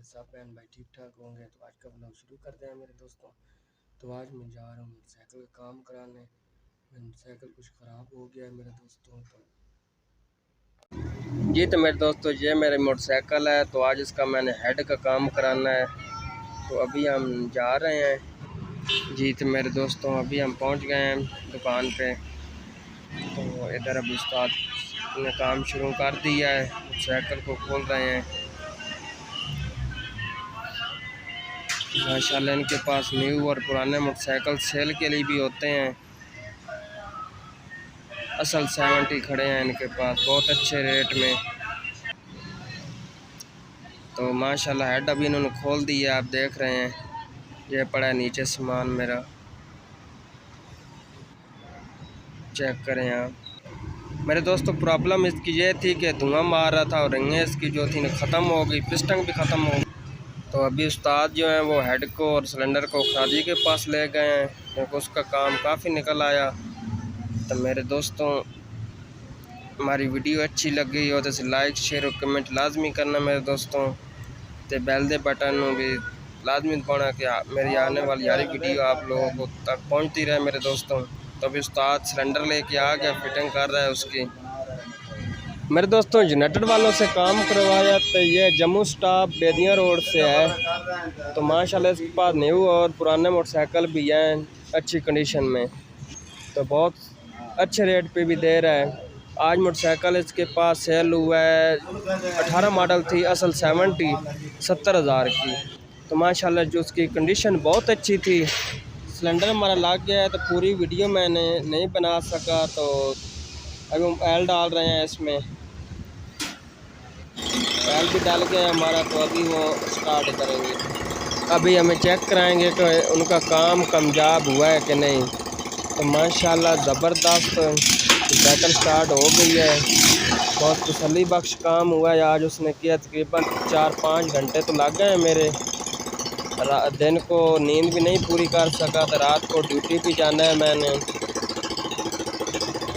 मेरे सब बहन भाई ठीक ठाक होंगे। तो आज का ब्लॉग शुरू करते हैं मेरे दोस्तों। तो आज मैं जा रहा हूँ मोटरसाइकिल का काम कराने। मोटरसाइकिल कुछ ख़राब हो गया है मेरे दोस्तों। तो मेरे दोस्तों ये मेरी मोटरसाइकिल है। तो आज इसका मैंने हेड का काम कराना है। तो अभी हम जा रहे हैं जी। तो मेरे दोस्तों अभी हम पहुँच गए हैं दुकान पे। तो इधर अब उस्ताद ने काम शुरू कर दिया है, मोटरसाइकिल को खोल रहे हैं। माशाल्लाह इनके पास न्यू और पुराने मोटरसाइकिल सेल के लिए भी होते हैं। असल 70 खड़े हैं इनके पास बहुत अच्छे रेट में। तो माशाल्लाह हेड अभी इन्होंने खोल दिया, आप देख रहे हैं। ये पड़ा है नीचे सामान मेरा, चेक करें आप। मेरे दोस्तों प्रॉब्लम इसकी ये थी कि धुआं मार रहा था और रिंगें इसकी जो थी ना ख़त्म हो गई, पिस्टन भी ख़त्म हो गई। तो अभी उस्ताद जो हैं वो हेड को और सिलेंडर को खादी के पास ले गए हैं क्योंकि उसका काम काफ़ी निकल आया। तो मेरे दोस्तों हमारी वीडियो अच्छी लगी हो तो लाइक शेयर और कमेंट लाजमी करना मेरे दोस्तों। तो बेल दे बटन भी लाजमी दबाना कि मेरी आने वाली सारी वीडियो आप लोगों को तक पहुंचती रहे मेरे दोस्तों। तो अभी उस्ताद सिलेंडर लेके आ गया, फिटिंग कर रहा है उसकी। मेरे दोस्तों यूनाइटेड वालों से काम करवाया। तो ये जम्मू स्टाफ बेदिया रोड से है। तो माशाल्लाह इसके पास न्यू और पुराने मोटरसाइकिल भी हैं अच्छी कंडीशन में। तो बहुत अच्छे रेट पे भी दे रहा है। आज मोटरसाइकिल इसके पास सेल हुआ है, 18 मॉडल थी, असल 70,000 की। तो माशाल्लाह जो उसकी कंडीशन बहुत अच्छी थी। सिलेंडर हमारा लग गया है तो पूरी वीडियो मैंने नहीं बना सका। तो अभी हम ऑयल डाल रहे हैं इसमें, ऑयल भी डाल गया हमारा। तो अभी वो स्टार्ट करेंगे। अभी हमें चेक कराएंगे कि उनका काम कामयाब हुआ है कि नहीं। तो माशाल्लाह ज़बरदस्त साइकिल स्टार्ट हो गई है। बहुत तसल्ली बख्श काम हुआ है आज उसने किया। तकरीबन 4-5 घंटे तो लग गए मेरे। दिन को नींद भी नहीं पूरी कर सका, तो रात को ड्यूटी भी जाना है मैंने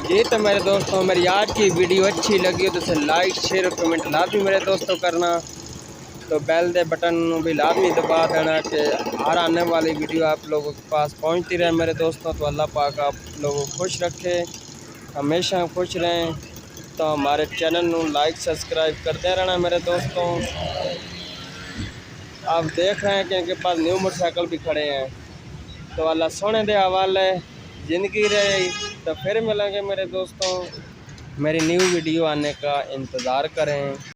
जी। तो मेरे दोस्तों मेरी आज की वीडियो अच्छी लगी हो तो लाइक शेयर और कमेंट लाजमी मेरे दोस्तों करना। तो बेल दे बटन भी लाजमी दबा देना कि हर आने वाली वीडियो आप लोगों के पास पहुंचती रहे मेरे दोस्तों। तो अल्लाह पाक आप लोगों को खुश रखे, हमेशा खुश रहें। तो हमारे चैनल को लाइक सब्सक्राइब करते रहना मेरे दोस्तों। आप देख रहे हैं कि इनके पास न्यू मोटरसाइकिल भी खड़े हैं। तो अल्लाह सोने दे हवाले ज़िंदगी रही। तो फिर मिलेंगे मेरे दोस्तों, मेरी न्यू वीडियो आने का इंतज़ार करें।